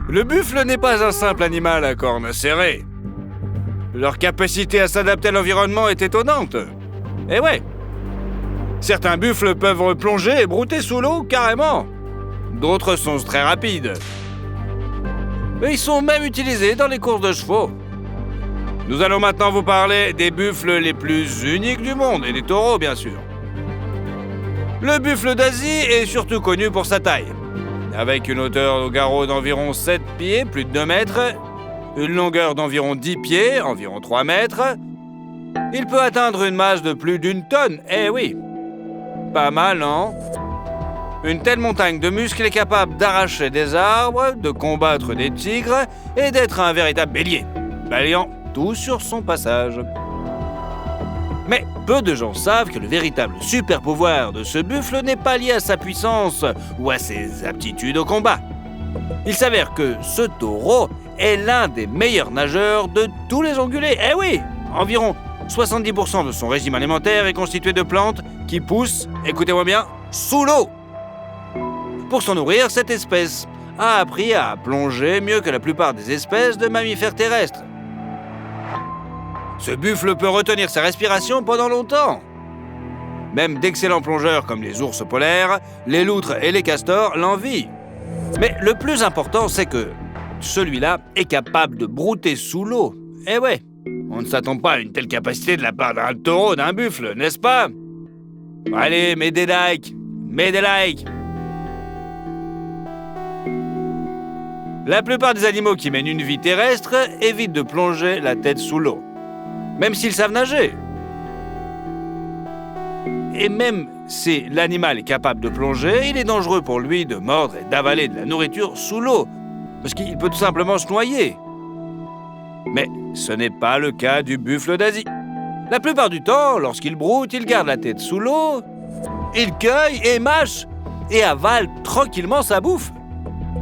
Le buffle n'est pas un simple animal à cornes serrées. Leur capacité à s'adapter à l'environnement est étonnante. Eh ouais. Certains buffles peuvent plonger et brouter sous l'eau carrément. D'autres sont très rapides. Et ils sont même utilisés dans les courses de chevaux. Nous allons maintenant vous parler des buffles les plus uniques du monde, et des taureaux bien sûr. Le buffle d'Asie est surtout connu pour sa taille. Avec une hauteur au garrot d'environ 7 pieds, plus de 2 mètres, une longueur d'environ 10 pieds, environ 3 mètres, il peut atteindre une masse de plus d'1 tonne, eh oui. Pas mal, non? Une telle montagne de muscles est capable d'arracher des arbres, de combattre des tigres et d'être un véritable bélier, balayant tout sur son passage. Mais peu de gens savent que le véritable super-pouvoir de ce buffle n'est pas lié à sa puissance ou à ses aptitudes au combat. Il s'avère que ce taureau est l'un des meilleurs nageurs de tous les ongulés. Eh oui, environ 70% de son régime alimentaire est constitué de plantes qui poussent, écoutez-moi bien, sous l'eau. Pour s'en nourrir, cette espèce a appris à plonger mieux que la plupart des espèces de mammifères terrestres. Ce buffle peut retenir sa respiration pendant longtemps. Même d'excellents plongeurs comme les ours polaires, les loutres et les castors l'envient. Mais le plus important, c'est que celui-là est capable de brouter sous l'eau. Eh ouais, on ne s'attend pas à une telle capacité de la part d'un taureau, d'un buffle, n'est-ce pas? Allez, mets des likes. La plupart des animaux qui mènent une vie terrestre évitent de plonger la tête sous l'eau, même s'ils savent nager. Et même si l'animal est capable de plonger, il est dangereux pour lui de mordre et d'avaler de la nourriture sous l'eau, parce qu'il peut tout simplement se noyer. Mais ce n'est pas le cas du buffle d'Asie. La plupart du temps, lorsqu'il broute, il garde la tête sous l'eau, il cueille et mâche, et avale tranquillement sa bouffe.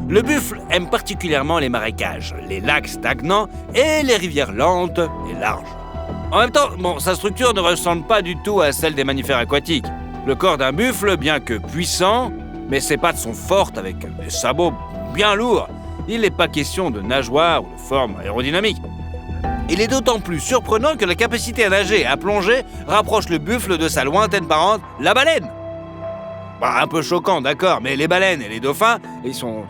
Le buffle aime particulièrement les marécages, les lacs stagnants et les rivières lentes et larges. En même temps, sa structure ne ressemble pas du tout à celle des mammifères aquatiques. Le corps d'un buffle, bien que puissant, mais ses pattes sont fortes avec des sabots bien lourds. Il n'est pas question de nageoires ou de forme aérodynamique. Il est d'autant plus surprenant que la capacité à nager et à plonger rapproche le buffle de sa lointaine parente, la baleine. Un peu choquant, d'accord, mais les baleines et les dauphins, ils sont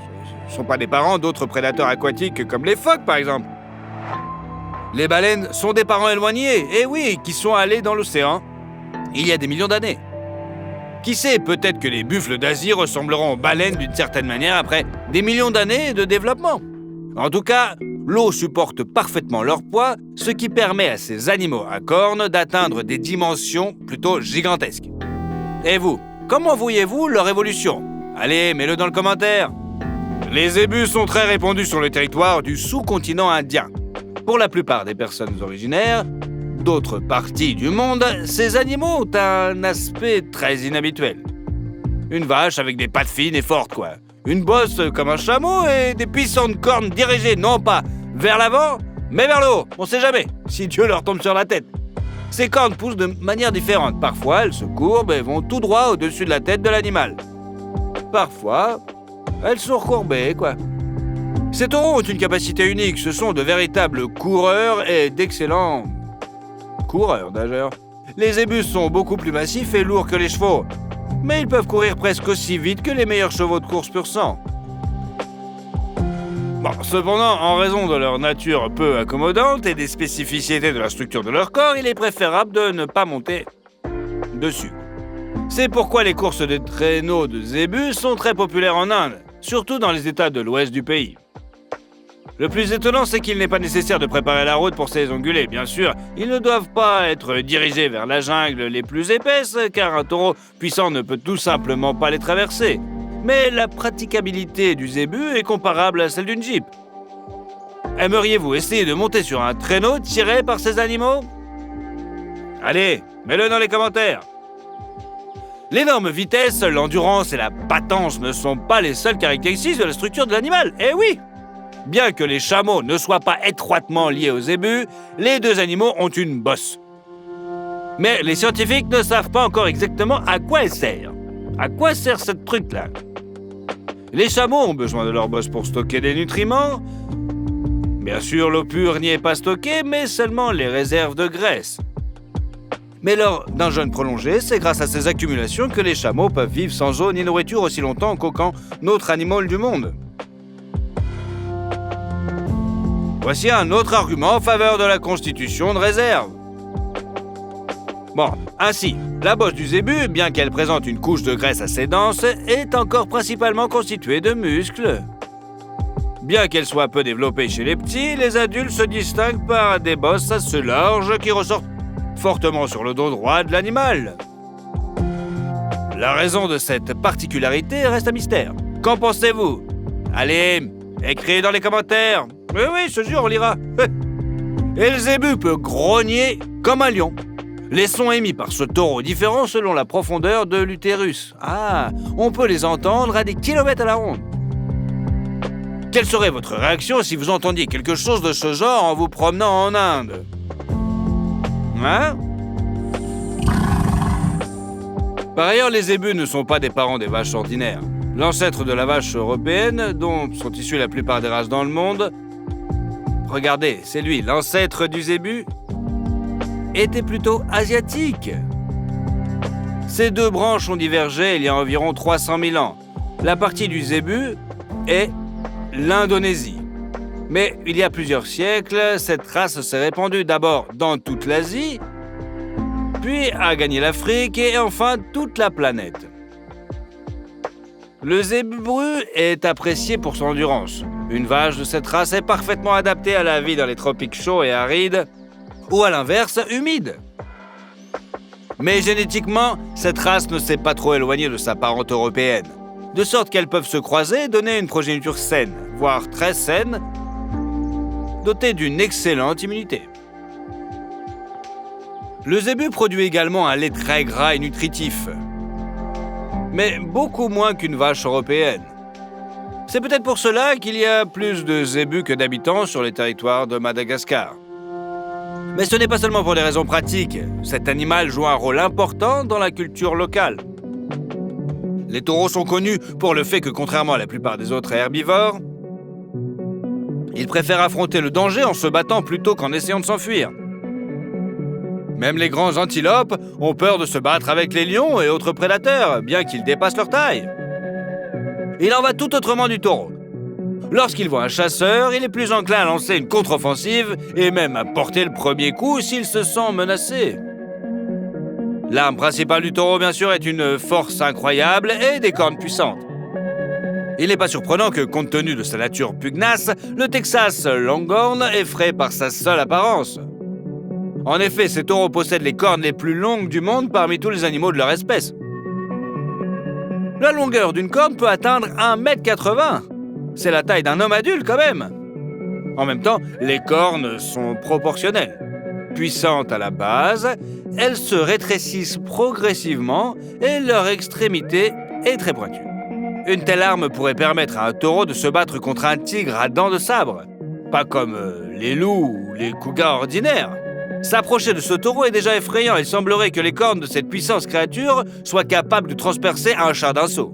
pas des parents d'autres prédateurs aquatiques comme les phoques, par exemple. Les baleines sont des parents éloignés, et oui, qui sont allés dans l'océan il y a des millions d'années. Qui sait, peut-être que les buffles d'Asie ressembleront aux baleines d'une certaine manière après des millions d'années de développement. En tout cas, l'eau supporte parfaitement leur poids, ce qui permet à ces animaux à cornes d'atteindre des dimensions plutôt gigantesques. Et vous, comment voyez-vous leur évolution? Allez, mets-le dans le commentaire. Les zébus sont très répandus sur le territoire du sous-continent indien. Pour la plupart des personnes originaires d'autres parties du monde, ces animaux ont un aspect très inhabituel. Une vache avec des pattes fines et fortes, quoi. Une bosse comme un chameau et des puissantes cornes dirigées non pas vers l'avant, mais vers le haut. On sait jamais, si Dieu leur tombe sur la tête. Ces cornes poussent de manière différente. Parfois, elles se courbent et vont tout droit au-dessus de la tête de l'animal. Parfois, elles sont recourbées, quoi. Ces taureaux ont une capacité unique. Ce sont de véritables coureurs et d'excellents coureurs, d'ailleurs. Les zébus sont beaucoup plus massifs et lourds que les chevaux, mais ils peuvent courir presque aussi vite que les meilleurs chevaux de course pur sang. Cependant, en raison de leur nature peu accommodante et des spécificités de la structure de leur corps, il est préférable de ne pas monter dessus. C'est pourquoi les courses de traîneaux de zébus sont très populaires en Inde, surtout dans les États de l'ouest du pays. Le plus étonnant, c'est qu'il n'est pas nécessaire de préparer la route pour ces ongulés. Bien sûr, ils ne doivent pas être dirigés vers la jungle les plus épaisses, car un taureau puissant ne peut tout simplement pas les traverser. Mais la praticabilité du zébu est comparable à celle d'une Jeep. Aimeriez-vous essayer de monter sur un traîneau tiré par ces animaux? Allez, mets-le dans les commentaires. L'énorme vitesse, l'endurance et la patence ne sont pas les seules caractéristiques de la structure de l'animal. Eh oui! Bien que les chameaux ne soient pas étroitement liés aux zébus, les deux animaux ont une bosse. Mais les scientifiques ne savent pas encore exactement à quoi elle sert. À quoi sert cette truc-là? Les chameaux ont besoin de leur bosse pour stocker des nutriments. Bien sûr, l'eau pure n'y est pas stockée, mais seulement les réserves de graisse. Mais lors d'un jeûne prolongé, c'est grâce à ces accumulations que les chameaux peuvent vivre sans eau ni nourriture aussi longtemps qu'aucun autre animal du monde. Voici un autre argument en faveur de la constitution de réserve. Bon, ainsi, la bosse du zébu, bien qu'elle présente une couche de graisse assez dense, est encore principalement constituée de muscles. Bien qu'elle soit peu développée chez les petits, les adultes se distinguent par des bosses assez larges qui ressortent fortement sur le dos droit de l'animal. La raison de cette particularité reste un mystère. Qu'en pensez-vous? Allez, écrivez dans les commentaires. Oui, je te jure, on lira. Et le zébu peut grogner comme un lion. Les sons émis par ce taureau diffèrent selon la profondeur de l'utérus. Ah, on peut les entendre à des kilomètres à la ronde. Quelle serait votre réaction si vous entendiez quelque chose de ce genre en vous promenant en Inde? Hein? Par ailleurs, les zébus ne sont pas des parents des vaches ordinaires. L'ancêtre de la vache européenne, dont sont issues la plupart des races dans le monde, regardez, c'est lui, l'ancêtre du zébu, était plutôt asiatique. Ces deux branches ont divergé il y a environ 300 000 ans. La partie du zébu est l'Indonésie. Mais il y a plusieurs siècles, cette race s'est répandue d'abord dans toute l'Asie, puis a gagné l'Afrique et enfin toute la planète. Le zébu est apprécié pour son endurance. Une vache de cette race est parfaitement adaptée à la vie dans les tropiques chauds et arides, ou à l'inverse, humides. Mais génétiquement, cette race ne s'est pas trop éloignée de sa parente européenne, de sorte qu'elles peuvent se croiser et donner une progéniture saine, voire très saine, dotée d'une excellente immunité. Le zébu produit également un lait très gras et nutritif, mais beaucoup moins qu'une vache européenne. C'est peut-être pour cela qu'il y a plus de zébus que d'habitants sur les territoires de Madagascar. Mais ce n'est pas seulement pour des raisons pratiques. Cet animal joue un rôle important dans la culture locale. Les taureaux sont connus pour le fait que, contrairement à la plupart des autres herbivores, ils préfèrent affronter le danger en se battant plutôt qu'en essayant de s'enfuir. Même les grands antilopes ont peur de se battre avec les lions et autres prédateurs, bien qu'ils dépassent leur taille. Il en va tout autrement du taureau. Lorsqu'il voit un chasseur, il est plus enclin à lancer une contre-offensive et même à porter le premier coup s'il se sent menacé. L'arme principale du taureau, bien sûr, est une force incroyable et des cornes puissantes. Il n'est pas surprenant que, compte tenu de sa nature pugnace, le Texas Longhorn effraie par sa seule apparence. En effet, ces taureaux possèdent les cornes les plus longues du monde parmi tous les animaux de leur espèce. La longueur d'une corne peut atteindre 1,80 m. C'est la taille d'un homme adulte quand même. En même temps, les cornes sont proportionnelles. Puissantes à la base, elles se rétrécissent progressivement et leur extrémité est très pointue. Une telle arme pourrait permettre à un taureau de se battre contre un tigre à dents de sabre, pas comme les loups ou les cougars ordinaires. S'approcher de ce taureau est déjà effrayant. Il semblerait que les cornes de cette puissante créature soient capables de transpercer un char d'assaut.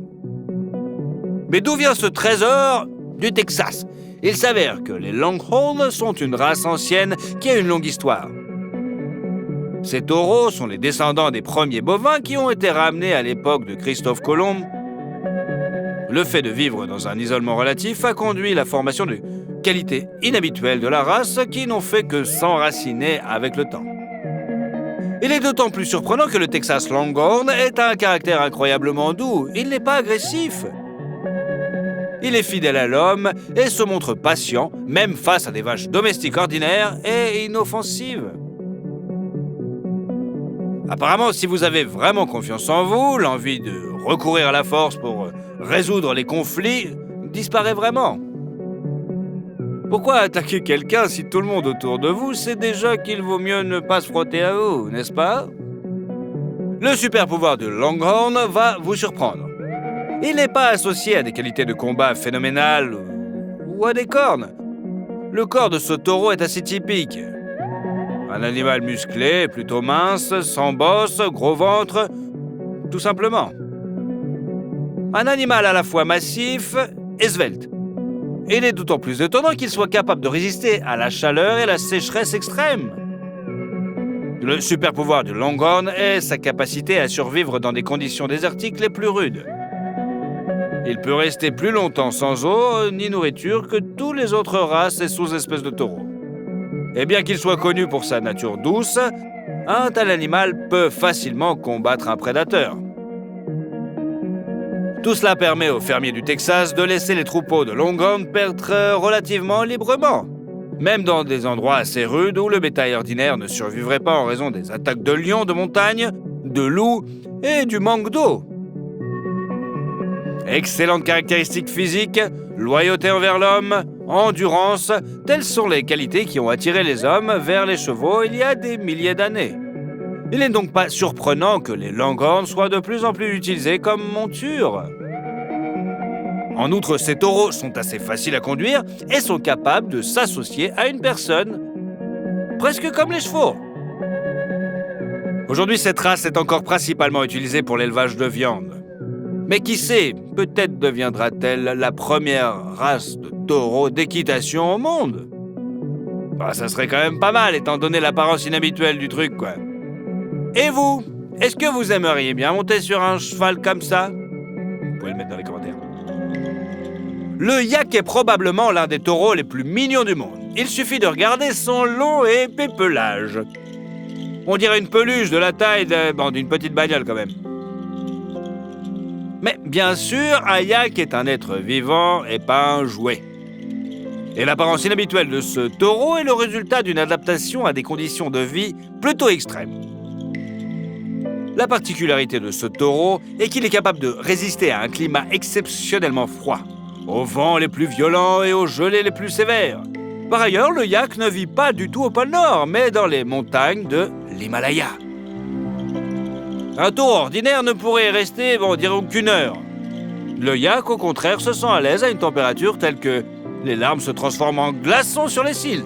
Mais d'où vient ce trésor du Texas? Il s'avère que les Longhorns sont une race ancienne qui a une longue histoire. Ces taureaux sont les descendants des premiers bovins qui ont été ramenés à l'époque de Christophe Colomb. Le fait de vivre dans un isolement relatif a conduit à la formation de qualités inhabituelles de la race qui n'ont fait que s'enraciner avec le temps. Il est d'autant plus surprenant que le Texas Longhorn ait un caractère incroyablement doux. Il n'est pas agressif. Il est fidèle à l'homme et se montre patient, même face à des vaches domestiques ordinaires et inoffensives. Apparemment, si vous avez vraiment confiance en vous, l'envie de recourir à la force pour résoudre les conflits disparaît vraiment. Pourquoi attaquer quelqu'un si tout le monde autour de vous sait déjà qu'il vaut mieux ne pas se frotter à vous, n'est-ce pas? Le super pouvoir de Longhorn va vous surprendre. Il n'est pas associé à des qualités de combat phénoménales ou à des cornes. Le corps de ce taureau est assez typique. Un animal musclé, plutôt mince, sans bosse, gros ventre, tout simplement. Un animal à la fois massif et svelte. Et il est d'autant plus étonnant qu'il soit capable de résister à la chaleur et la sécheresse extrême. Le super pouvoir du Longhorn est sa capacité à survivre dans des conditions désertiques les plus rudes. Il peut rester plus longtemps sans eau ni nourriture que toutes les autres races et sous-espèces de taureaux. Et bien qu'il soit connu pour sa nature douce, un tel animal peut facilement combattre un prédateur. Tout cela permet aux fermiers du Texas de laisser les troupeaux de Longhorn perdre relativement librement, même dans des endroits assez rudes où le bétail ordinaire ne survivrait pas en raison des attaques de lions de montagne, de loups et du manque d'eau. Excellentes caractéristiques physiques, loyauté envers l'homme, endurance, telles sont les qualités qui ont attiré les hommes vers les chevaux il y a des milliers d'années. Il n'est donc pas surprenant que les Longhorns soient de plus en plus utilisés comme monture. En outre, ces taureaux sont assez faciles à conduire et sont capables de s'associer à une personne, presque comme les chevaux. Aujourd'hui, cette race est encore principalement utilisée pour l'élevage de viande. Mais qui sait, peut-être deviendra-t-elle la première race de taureaux d'équitation au monde. Ça serait quand même pas mal, étant donné l'apparence inhabituelle du truc, quoi. Et vous, est-ce que vous aimeriez bien monter sur un cheval comme ça? Vous pouvez le mettre dans les commentaires. Le yak est probablement l'un des taureaux les plus mignons du monde. Il suffit de regarder son long et épais pelage. On dirait une peluche de la taille d'une petite bagnole quand même. Mais bien sûr, un yak est un être vivant et pas un jouet. Et l'apparence inhabituelle de ce taureau est le résultat d'une adaptation à des conditions de vie plutôt extrêmes. La particularité de ce taureau est qu'il est capable de résister à un climat exceptionnellement froid, aux vents les plus violents et aux gelées les plus sévères. Par ailleurs, le yak ne vit pas du tout au pôle Nord, mais dans les montagnes de l'Himalaya. Un taureau ordinaire ne pourrait y rester, disons qu'une heure. Le yak, au contraire, se sent à l'aise à une température telle que les larmes se transforment en glaçons sur les cils.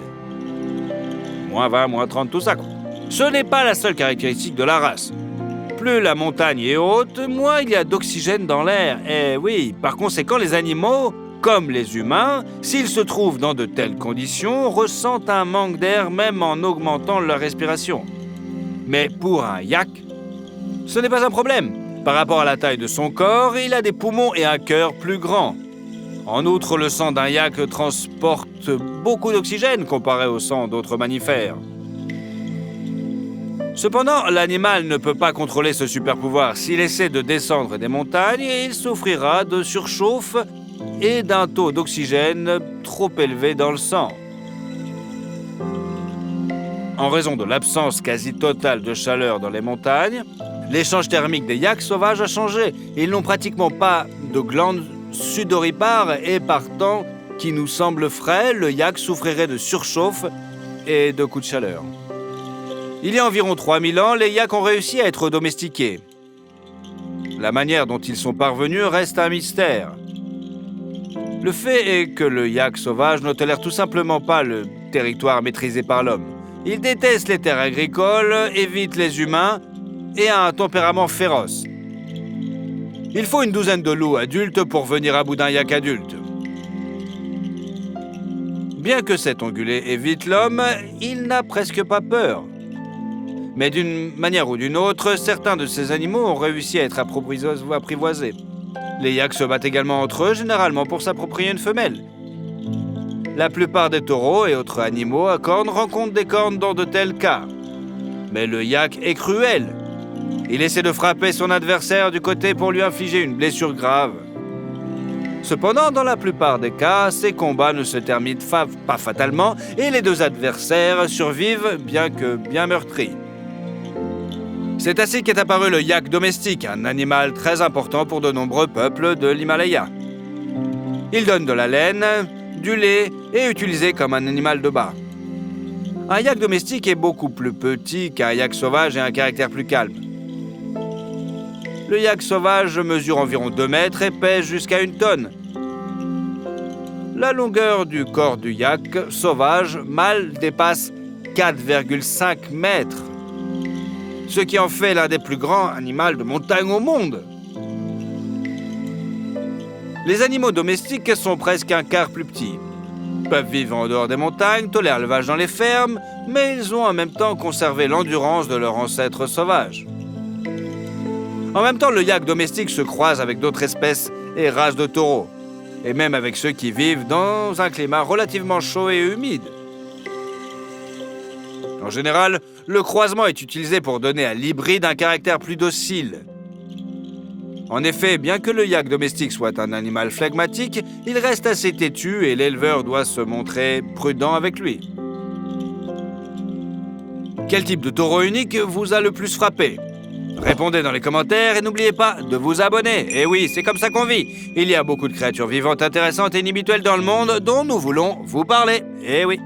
Moins 20, moins 30, tout ça, quoi. Ce n'est pas la seule caractéristique de la race. Plus la montagne est haute, moins il y a d'oxygène dans l'air. Et oui, par conséquent, les animaux, comme les humains, s'ils se trouvent dans de telles conditions, ressentent un manque d'air même en augmentant leur respiration. Mais pour un yak, ce n'est pas un problème. Par rapport à la taille de son corps, il a des poumons et un cœur plus grands. En outre, le sang d'un yak transporte beaucoup d'oxygène comparé au sang d'autres mammifères. Cependant, l'animal ne peut pas contrôler ce super-pouvoir. S'il essaie de descendre des montagnes, il souffrira de surchauffe et d'un taux d'oxygène trop élevé dans le sang. En raison de l'absence quasi totale de chaleur dans les montagnes, l'échange thermique des yaks sauvages a changé. Ils n'ont pratiquement pas de glandes sudoripares et partant, qui nous semble frais, le yak souffrirait de surchauffe et de coups de chaleur. Il y a environ 3000 ans, les yaks ont réussi à être domestiqués. La manière dont ils sont parvenus reste un mystère. Le fait est que le yak sauvage ne tolère tout simplement pas le territoire maîtrisé par l'homme. Il déteste les terres agricoles, évite les humains et a un tempérament féroce. Il faut une douzaine de loups adultes pour venir à bout d'un yak adulte. Bien que cet ongulé évite l'homme, il n'a presque pas peur. Mais d'une manière ou d'une autre, certains de ces animaux ont réussi à être apprivoisés. Les yaks se battent également entre eux, généralement pour s'approprier une femelle. La plupart des taureaux et autres animaux à cornes rencontrent des cornes dans de tels cas. Mais le yak est cruel. Il essaie de frapper son adversaire du côté pour lui infliger une blessure grave. Cependant, dans la plupart des cas, ces combats ne se terminent pas fatalement et les deux adversaires survivent, bien que bien meurtris. C'est ainsi qu'est apparu le yak domestique, un animal très important pour de nombreux peuples de l'Himalaya. Il donne de la laine, du lait et est utilisé comme un animal de bât. Un yak domestique est beaucoup plus petit qu'un yak sauvage et a un caractère plus calme. Le yak sauvage mesure environ 2 mètres et pèse jusqu'à 1 tonne. La longueur du corps du yak sauvage mâle dépasse 4,5 mètres, ce qui en fait l'un des plus grands animaux de montagne au monde. Les animaux domestiques sont presque un quart plus petits. Ils peuvent vivre en dehors des montagnes, tolèrent l'élevage dans les fermes, mais ils ont en même temps conservé l'endurance de leurs ancêtres sauvages. En même temps, le yak domestique se croise avec d'autres espèces et races de taureaux, et même avec ceux qui vivent dans un climat relativement chaud et humide. En général, le croisement est utilisé pour donner à l'hybride un caractère plus docile. En effet, bien que le yak domestique soit un animal flegmatique, il reste assez têtu et l'éleveur doit se montrer prudent avec lui. Quel type de taureau unique vous a le plus frappé? Répondez dans les commentaires et n'oubliez pas de vous abonner. Et oui, c'est comme ça qu'on vit. Il y a beaucoup de créatures vivantes intéressantes et inhabituelles dans le monde dont nous voulons vous parler. Et oui.